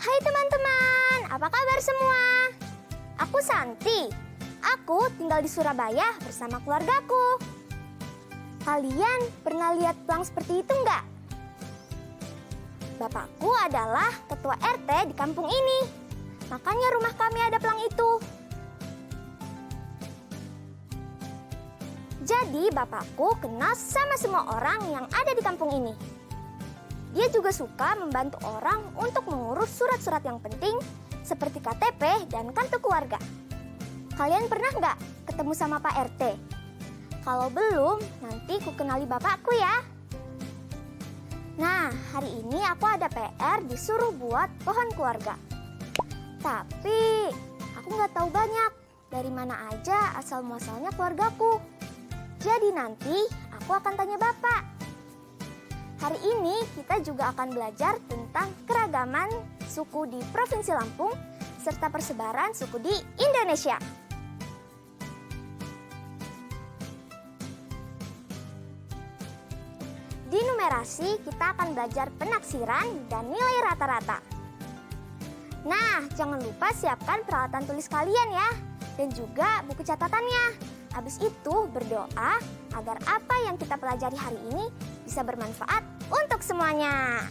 Hai teman-teman, apa kabar semua? Aku Santi. Aku tinggal di Surabaya bersama keluargaku. Kalian pernah lihat pelang seperti itu nggak? Bapakku adalah ketua RT di kampung ini. Makanya rumah kami ada pelang itu. Jadi bapakku kenal sama semua orang yang ada di kampung ini. Dia juga suka membantu orang untuk mengurus surat-surat yang penting seperti KTP dan kartu keluarga. Kalian pernah nggak ketemu sama Pak RT? Kalau belum, nanti ku kenali bapakku ya. Nah, hari ini aku ada PR disuruh buat pohon keluarga. Tapi, aku nggak tahu banyak dari mana aja asal-muasalnya keluargaku. Jadi nanti aku akan tanya bapak. Hari ini kita juga akan belajar tentang keragaman suku di Provinsi Lampung serta persebaran suku di Indonesia. Di numerasi kita akan belajar penaksiran dan nilai rata-rata. Nah, jangan lupa siapkan peralatan tulis kalian ya dan juga buku catatannya. Habis itu berdoa agar apa yang kita pelajari hari ini bisa bermanfaat untuk semuanya.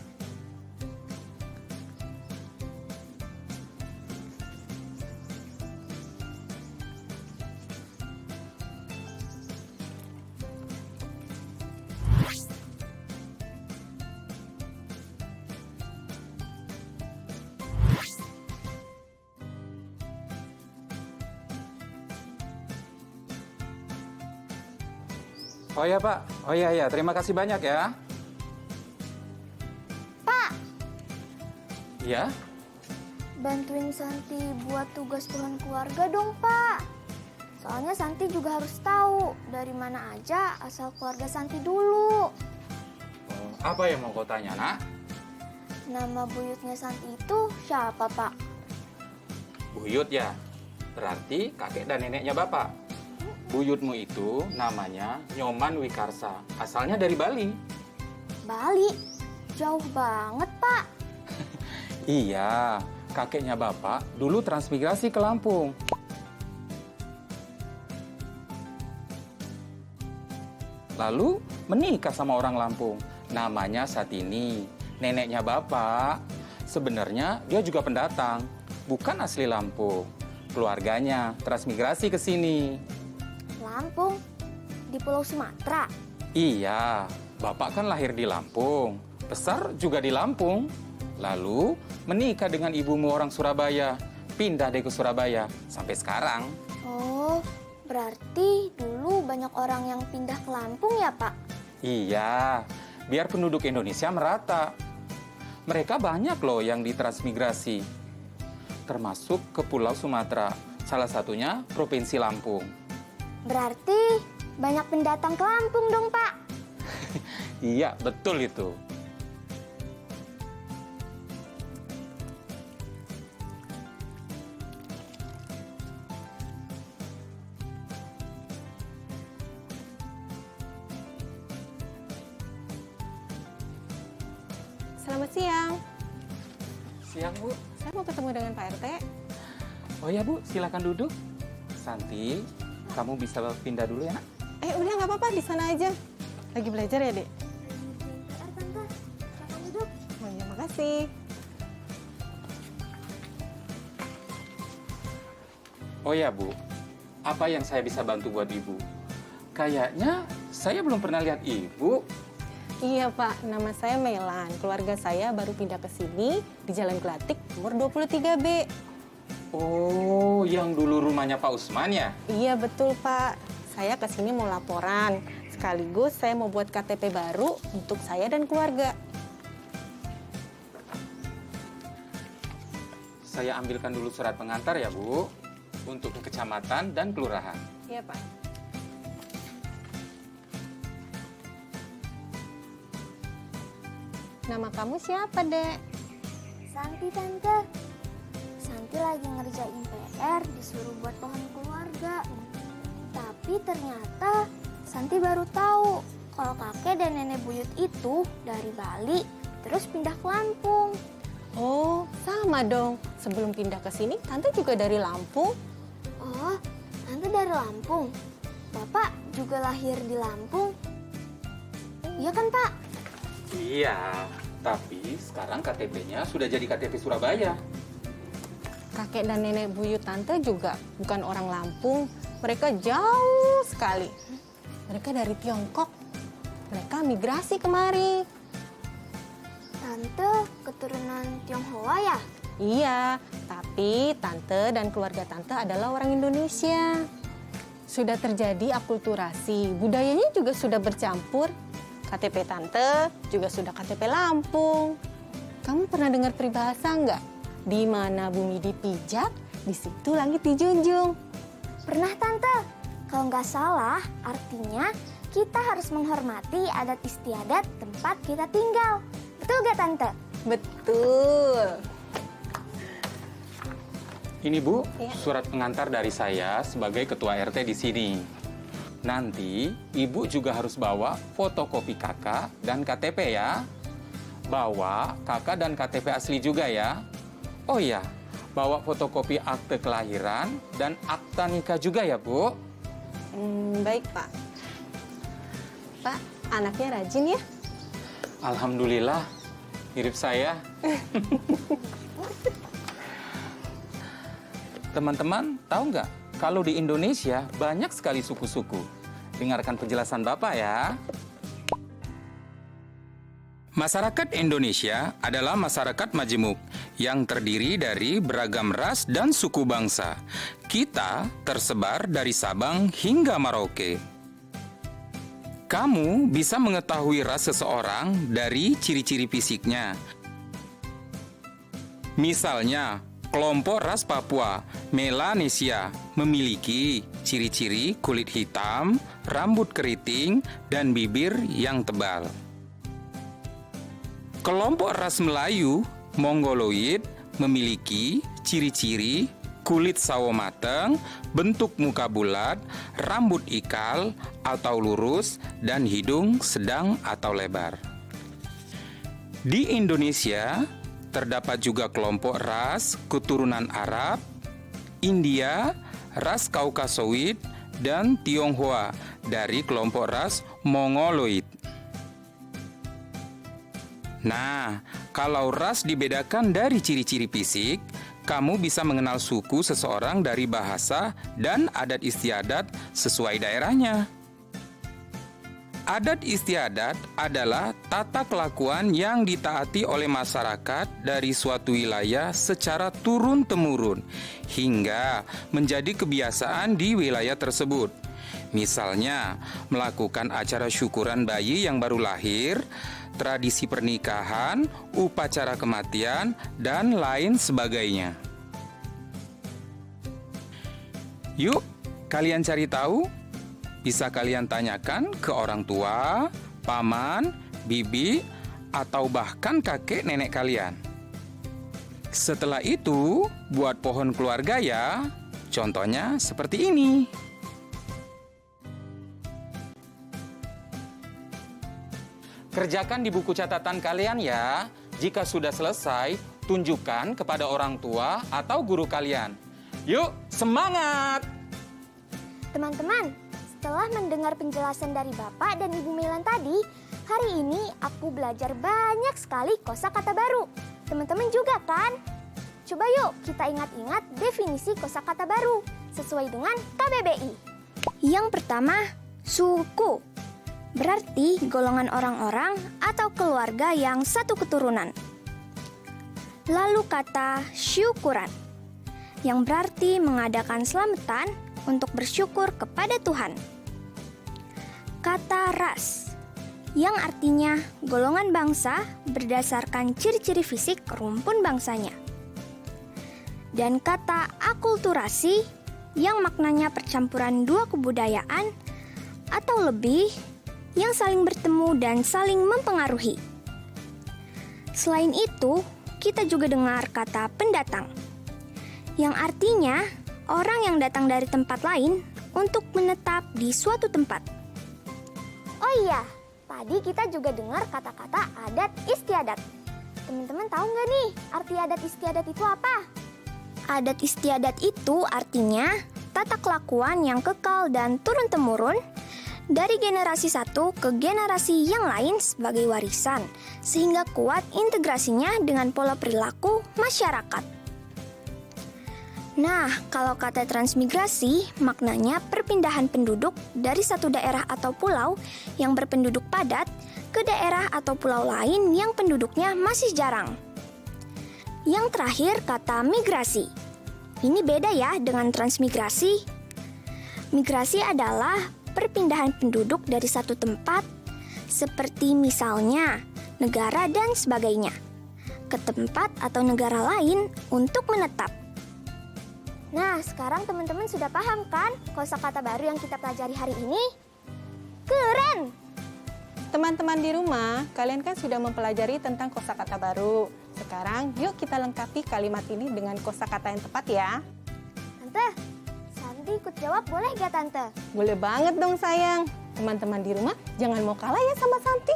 Oh ya Pak, oh iya, terima kasih banyak ya. Pak, Iya? bantuin Santi buat tugas pohon keluarga dong, Pak. Soalnya Santi juga harus tahu dari mana aja asal keluarga Santi dulu. Oh, apa yang mau kau tanya, Nak? Nama buyutnya Santi itu siapa, Pak? Buyut ya? Berarti kakek dan neneknya Bapak. Buyutmu itu namanya Nyoman Wikarsa, asalnya dari Bali. Bali? Jauh banget, Pak. Iya, kakeknya Bapak dulu transmigrasi ke Lampung. Lalu menikah sama orang Lampung, namanya Satini. Neneknya Bapak, sebenarnya dia juga pendatang, bukan asli Lampung. Keluarganya transmigrasi ke sini. Lampung? Di Pulau Sumatera? Iya, Bapak kan lahir di Lampung, besar juga di Lampung. Lalu menikah dengan ibumu orang Surabaya, pindah deh ke Surabaya sampai sekarang. Oh, berarti dulu banyak orang yang pindah ke Lampung ya, Pak? Iya, biar penduduk Indonesia merata. Mereka banyak loh yang ditransmigrasi, termasuk ke Pulau Sumatera, salah satunya Provinsi Lampung. Berarti banyak pendatang ke Lampung dong, Pak. Iya, betul itu. Selamat siang. Siang, Bu. Saya mau ketemu dengan Pak RT. Oh ya, Bu, silakan duduk. Santi, kamu bisa pindah dulu ya, Nak? Udah nggak apa-apa, di sana aja. Lagi belajar ya, Dek? Tante, silakan duduk. Oh iya, makasih. Oh ya, Bu. apa yang saya bisa bantu buat Ibu? Kayaknya saya belum pernah lihat Ibu. Iya Pak, nama saya Melan. Keluarga saya baru pindah ke sini di Jalan Gelatik nomor 23B. Oh, yang dulu rumahnya Pak Usman ya? Iya betul Pak, saya ke sini mau laporan. Sekaligus saya mau buat KTP baru untuk saya dan keluarga. Saya ambilkan dulu surat pengantar ya Bu, untuk ke kecamatan dan kelurahan. Iya Pak. Nama kamu siapa, Dek? Santi, Tante. Santi lagi ngerjain PR, disuruh buat pohon keluarga. Tapi ternyata Santi baru tahu kalau kakek dan nenek buyut itu dari Bali, terus pindah ke Lampung. Oh, sama dong. Sebelum pindah ke sini, Tante juga dari Lampung. Oh, Tante dari Lampung. Bapak juga lahir di Lampung. Iya kan, Pak? Iya, tapi sekarang KTP-nya sudah jadi KTP Surabaya. Kakek dan nenek buyut Tante juga bukan orang Lampung. Mereka jauh sekali. Mereka dari Tiongkok. Mereka migrasi kemari. Tante keturunan Tionghoa ya? Iya, tapi Tante dan keluarga Tante adalah orang Indonesia. Sudah terjadi akulturasi, budayanya juga sudah bercampur. KTP Tante juga sudah KTP Lampung. Kamu pernah dengar peribahasa nggak? Di mana bumi dipijak, di situ langit dijunjung. Pernah, Tante. Kalau nggak salah, artinya kita harus menghormati adat istiadat tempat kita tinggal. Betul nggak, Tante? Betul. Ini Bu, Iya. surat pengantar dari saya sebagai ketua RT di sini. Nanti Ibu juga harus bawa fotokopi kakak dan KTP ya. Bawa kakak dan KTP asli juga ya. Oh iya, bawa fotokopi akte kelahiran dan akta nikah juga ya Bu. Baik, Pak. Pak, anaknya rajin ya? Alhamdulillah, mirip saya. Teman-teman, tahu nggak? Kalau di Indonesia banyak sekali suku-suku. Dengarkan penjelasan Bapak ya. Masyarakat Indonesia adalah masyarakat majemuk yang terdiri dari beragam ras dan suku bangsa. Kita tersebar dari Sabang hingga Merauke. Kamu bisa mengetahui ras seseorang dari ciri-ciri fisiknya. Misalnya, kelompok ras Papua, Melanesia, memiliki ciri-ciri kulit hitam, rambut keriting, dan bibir yang tebal. Kelompok ras Melayu, Mongoloid, memiliki ciri-ciri kulit sawo mateng, bentuk muka bulat, rambut ikal atau lurus, dan hidung sedang atau lebar. Di Indonesia, terdapat juga kelompok ras keturunan Arab, India, ras Kaukasoid, dan Tionghoa dari kelompok ras Mongoloid. Nah, kalau ras dibedakan dari ciri-ciri fisik, kamu bisa mengenal suku seseorang dari bahasa dan adat istiadat sesuai daerahnya. Adat istiadat adalah tata kelakuan yang ditaati oleh masyarakat dari suatu wilayah secara turun-temurun hingga menjadi kebiasaan di wilayah tersebut. Misalnya, melakukan acara syukuran bayi yang baru lahir, tradisi pernikahan, upacara kematian, dan lain sebagainya. Yuk, kalian cari tahu. Bisa kalian tanyakan ke orang tua, paman, bibi, atau bahkan kakek nenek kalian. Setelah itu, buat pohon keluarga ya. Contohnya seperti ini. Kerjakan di buku catatan kalian ya. Jika sudah selesai, tunjukkan kepada orang tua atau guru kalian. Yuk, semangat! Teman-teman, setelah mendengar penjelasan dari Bapak dan Ibu Melan tadi, hari ini aku belajar banyak sekali kosakata baru. Teman-teman juga kan? Coba yuk kita ingat-ingat definisi kosakata baru. sesuai dengan KBBI. Yang pertama, suku. Berarti golongan orang-orang atau keluarga yang satu keturunan. Lalu kata syukuran, yang berarti mengadakan selamatan untuk bersyukur kepada Tuhan. Kata ras, yang artinya golongan bangsa berdasarkan ciri-ciri fisik rumpun bangsanya. Dan kata akulturasi, yang maknanya percampuran dua kebudayaan atau lebih yang saling bertemu dan saling mempengaruhi. Selain itu, kita juga dengar kata pendatang, yang artinya orang yang datang dari tempat lain untuk menetap di suatu tempat. Oh iya, tadi kita juga dengar kata-kata adat istiadat. Teman-teman tahu nggak nih arti adat istiadat itu apa? Adat istiadat itu artinya tata kelakuan yang kekal dan turun-temurun dari generasi satu ke generasi yang lain sebagai warisan, sehingga kuat integrasinya dengan pola perilaku masyarakat. Nah, kalau kata transmigrasi, maknanya perpindahan penduduk dari satu daerah atau pulau yang berpenduduk padat ke daerah atau pulau lain yang penduduknya masih jarang. Yang terakhir, kata migrasi. Ini beda ya dengan transmigrasi. Migrasi adalah perpindahan penduduk dari satu tempat, seperti misalnya negara dan sebagainya, ke tempat atau negara lain untuk menetap. Nah, sekarang teman-teman sudah paham kan kosakata baru yang kita pelajari hari ini? Keren! Teman-teman di rumah, kalian kan sudah mempelajari tentang kosakata baru. Sekarang yuk kita lengkapi kalimat ini dengan kosakata yang tepat ya. Tante, Santi ikut jawab boleh gak Tante? Boleh banget dong sayang. Teman-teman di rumah jangan mau kalah ya sama Santi.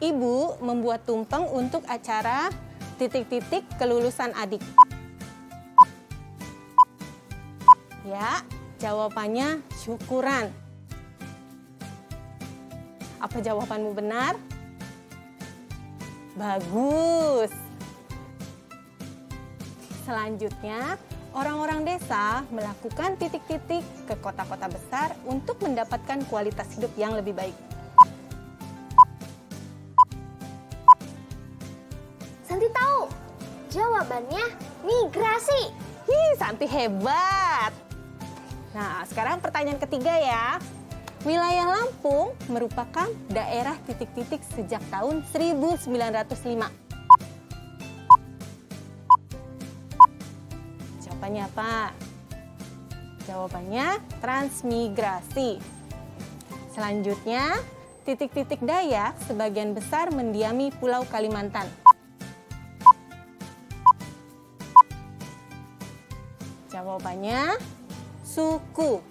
Ibu membuat tumpeng untuk acara titik-titik kelulusan adik. Ya, jawabannya syukuran. Apa jawabanmu benar? Bagus. Selanjutnya, orang-orang desa melakukan titik-titik ke kota-kota besar untuk mendapatkan kualitas hidup yang lebih baik. Santi tahu, jawabannya migrasi. Santi hebat. Nah, sekarang pertanyaan ketiga ya. Wilayah Lampung merupakan daerah titik-titik sejak tahun 1905. Jawabannya apa? Jawabannya transmigrasi. Selanjutnya, titik-titik Dayak sebagian besar mendiami Pulau Kalimantan. Jawabannya suku.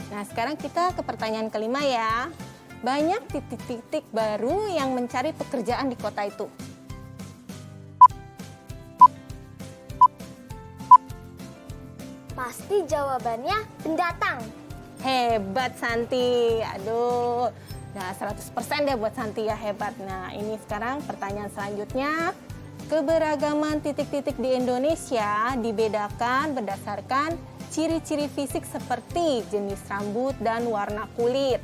Nah, sekarang kita ke pertanyaan kelima ya. Banyak titik-titik baru yang mencari pekerjaan di kota itu. Pasti jawabannya pendatang. Hebat Santi. Aduh. Nah, 100% deh buat Santi ya, hebat. Nah, ini sekarang pertanyaan selanjutnya. Keberagaman titik-titik di Indonesia dibedakan berdasarkan ciri-ciri fisik seperti jenis rambut dan warna kulit.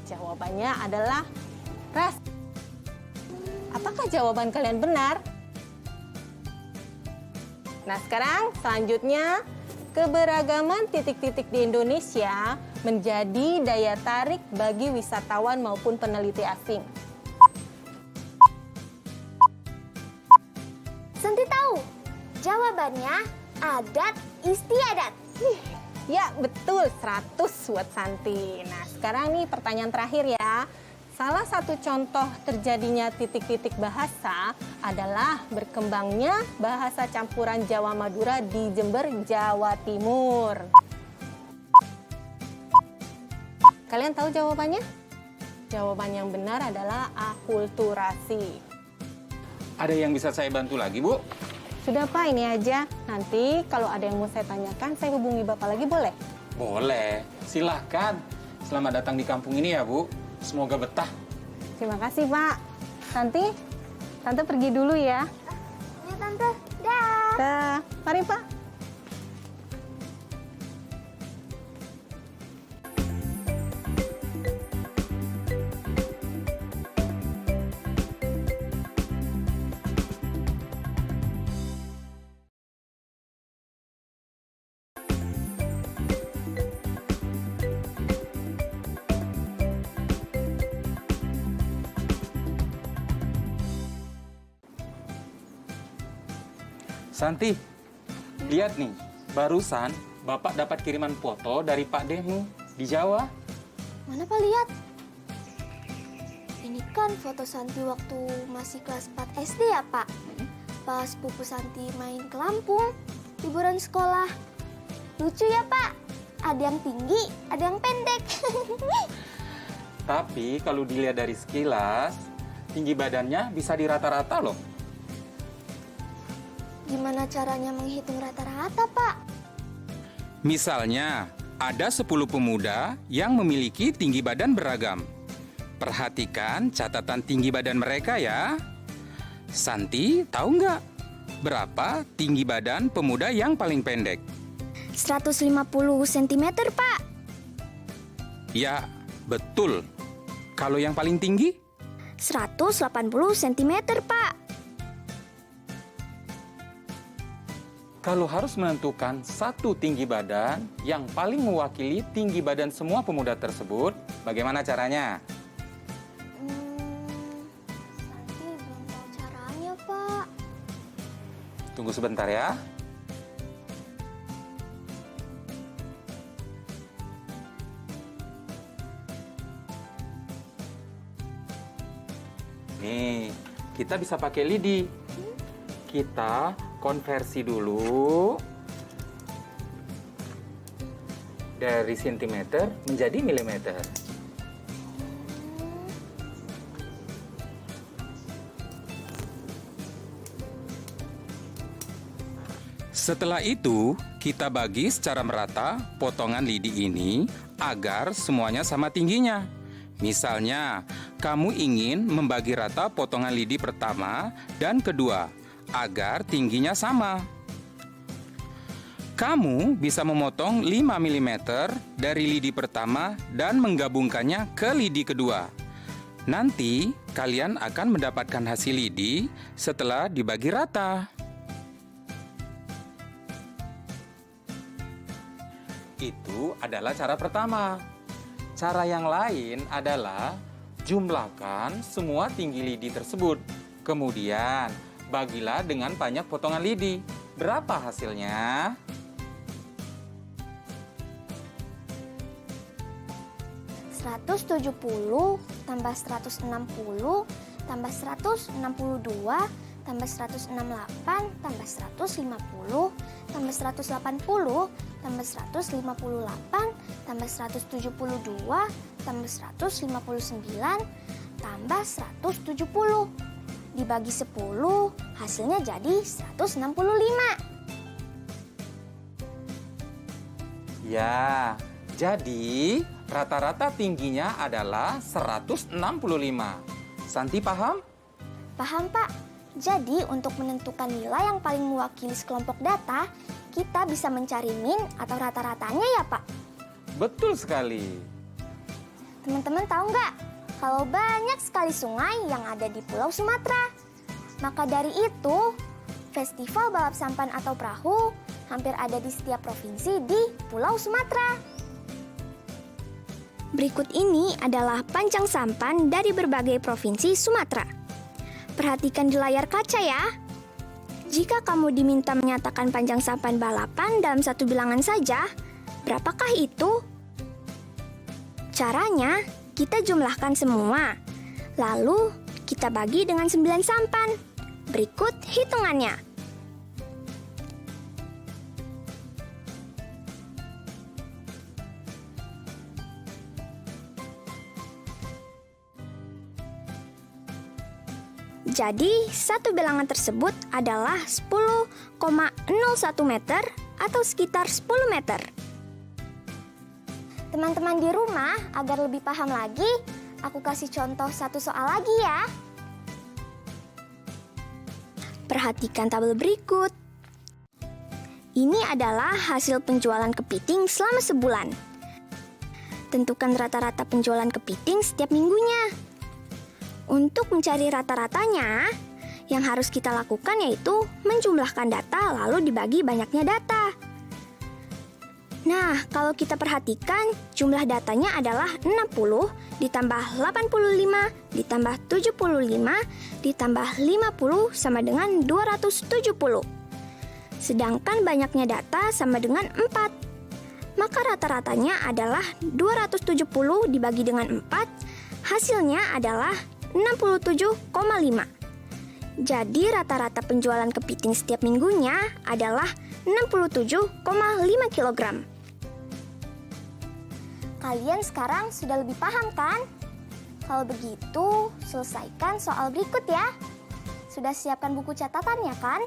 Jawabannya adalah ras. Apakah jawaban kalian benar? Nah, sekarang selanjutnya, keberagaman titik-titik di Indonesia menjadi daya tarik bagi wisatawan maupun peneliti asing. Santi tahu, jawabannya adat istiadat. Ya, betul, 100 buat Santi. Nah, sekarang nih pertanyaan terakhir ya. Salah satu contoh terjadinya titik-titik bahasa adalah berkembangnya bahasa campuran Jawa Madura di Jember, Jawa Timur. Kalian tahu jawabannya? Jawaban yang benar adalah akulturasi. Ada yang bisa saya bantu lagi, Bu? Sudah Pak, ini aja. Nanti kalau ada yang mau saya tanyakan, saya hubungi Bapak lagi boleh? Boleh, silahkan. Selamat datang di kampung ini ya, Bu. Semoga betah. Terima kasih Pak. Santi, Tante pergi dulu ya. Ya Tante, dah. Dah, mari Pak. Santi, lihat nih, barusan Bapak dapat kiriman foto dari Pak Demu di Jawa. Mana Pak lihat? Ini kan foto Santi waktu masih kelas 4 SD ya Pak? Pas Pupu Santi main ke Lampung, liburan sekolah. Lucu ya Pak? Ada yang tinggi, ada yang pendek. Tapi kalau dilihat dari sekilas, tinggi badannya bisa dirata-rata loh. Gimana caranya menghitung rata-rata Pak? Misalnya, ada 10 pemuda yang memiliki tinggi badan beragam. Perhatikan catatan tinggi badan mereka ya. Santi, tahu nggak berapa tinggi badan pemuda yang paling pendek? 150 cm Pak. Ya, betul. Kalau yang paling tinggi? 180 cm Pak. Kalau harus menentukan satu tinggi badan yang paling mewakili tinggi badan semua pemuda tersebut, bagaimana caranya? Santi belum tahu caranya Pak. Tunggu sebentar ya. Nih, kita bisa pakai lidi. Kita konversi dulu dari sentimeter menjadi milimeter. Setelah itu, kita bagi secara merata potongan lidi ini agar semuanya sama tingginya. Misalnya, kamu ingin membagi rata potongan lidi pertama dan kedua agar tingginya sama. Kamu bisa memotong 5 mm dari lidi pertama dan menggabungkannya ke lidi kedua. Nanti kalian akan mendapatkan hasil lidi setelah dibagi rata. Itu adalah cara pertama. Cara yang lain adalah jumlahkan semua tinggi lidi tersebut. Kemudian bagilah dengan banyak potongan lidi. Berapa hasilnya? .170 tambah 160 tambah 162 tambah 168 tambah 150 tambah 180 tambah 158 tambah 172 tambah 159 tambah 170 dibagi 10 hasilnya jadi 165. Ya, jadi rata-rata tingginya adalah 165. Santi paham? Paham Pak? Jadi untuk menentukan nilai yang paling mewakili sekelompok data, kita bisa mencari min atau rata-ratanya ya Pak? Betul sekali. Teman-teman tahu nggak? Kalau banyak sekali sungai yang ada di Pulau Sumatera. Maka dari itu, festival balap sampan atau perahu hampir ada di setiap provinsi di Pulau Sumatera. Berikut ini adalah panjang sampan dari berbagai provinsi Sumatera. Perhatikan di layar kaca ya. Jika kamu diminta menyatakan panjang sampan balapan dalam satu bilangan saja, berapakah itu? Caranya, kita jumlahkan semua. Lalu, kita bagi dengan 9 sampan. Berikut hitungannya. Jadi, satu bilangan tersebut adalah 10,01 meter atau sekitar 10 meter. Teman-teman di rumah, agar lebih paham lagi, aku kasih contoh satu soal lagi ya. Perhatikan tabel berikut. Ini adalah hasil penjualan kepiting selama sebulan. Tentukan rata-rata penjualan kepiting setiap minggunya. Untuk mencari rata-ratanya, yang harus kita lakukan yaitu menjumlahkan data lalu dibagi banyaknya data. Nah, kalau kita perhatikan, jumlah datanya adalah 60 ditambah 85 ditambah 75 ditambah 50 sama dengan 270. Sedangkan banyaknya data sama dengan 4. Maka rata-ratanya adalah 270 dibagi dengan 4, hasilnya adalah 67,5. Jadi rata-rata penjualan kepiting setiap minggunya adalah 67,5 kg. Kalian sekarang sudah lebih paham kan? Kalau begitu, selesaikan soal berikut ya. Sudah siapkan buku catatannya kan?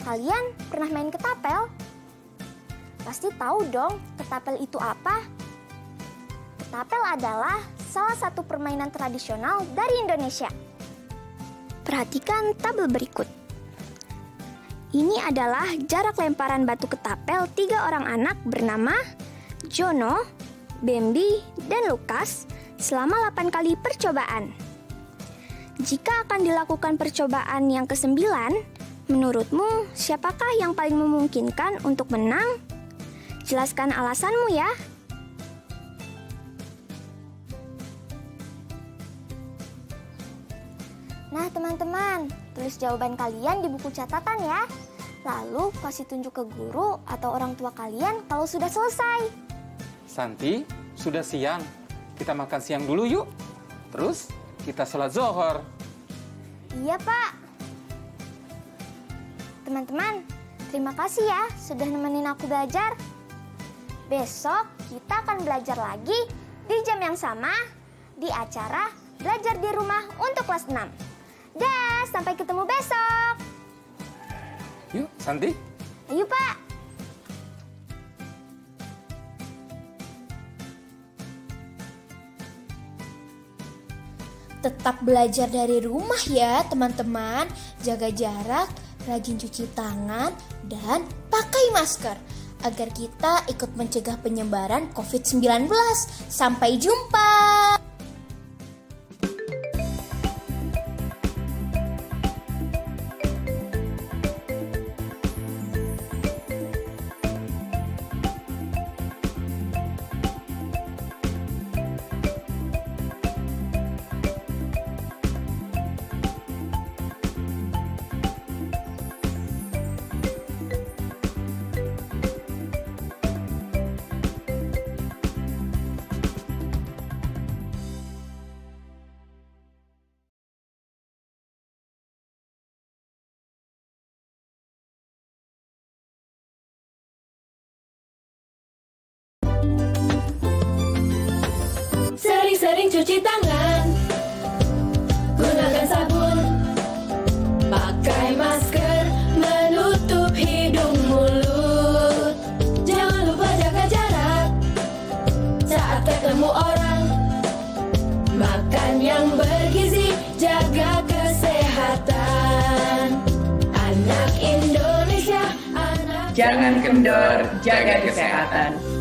Kalian pernah main ketapel? Pasti tahu dong ketapel itu apa? Ketapel adalah salah satu permainan tradisional dari Indonesia. Perhatikan tabel berikut. Ini adalah jarak lemparan batu ketapel 3 orang anak bernama Jono, Bambi, dan Lukas selama 8 kali percobaan. Jika akan dilakukan percobaan yang ke-9, menurutmu siapakah yang paling memungkinkan untuk menang? Jelaskan alasanmu ya. Nah teman-teman, tulis jawaban kalian di buku catatan ya. Lalu kasih tunjuk ke guru atau orang tua kalian kalau sudah selesai. Santi, sudah siang. Kita makan siang dulu yuk. Terus kita sholat zuhur. Iya Pak. Teman-teman, terima kasih ya sudah nemenin aku belajar. Besok kita akan belajar lagi di jam yang sama di acara Belajar di Rumah untuk kelas 6. Dah, sampai ketemu besok. Yuk, Santi. Ayo Pak. Tetap belajar dari rumah ya teman-teman. Jaga jarak, rajin cuci tangan, dan pakai masker agar kita ikut mencegah penyebaran COVID-19. Sampai jumpa. Sering-sering cuci tangan, gunakan sabun, pakai masker, menutup hidung mulut. Jangan lupa jaga jarak saat ketemu orang. Makan yang bergizi, jaga kesehatan. Anak Indonesia, anak Jangan kendor, jaga kesehatan.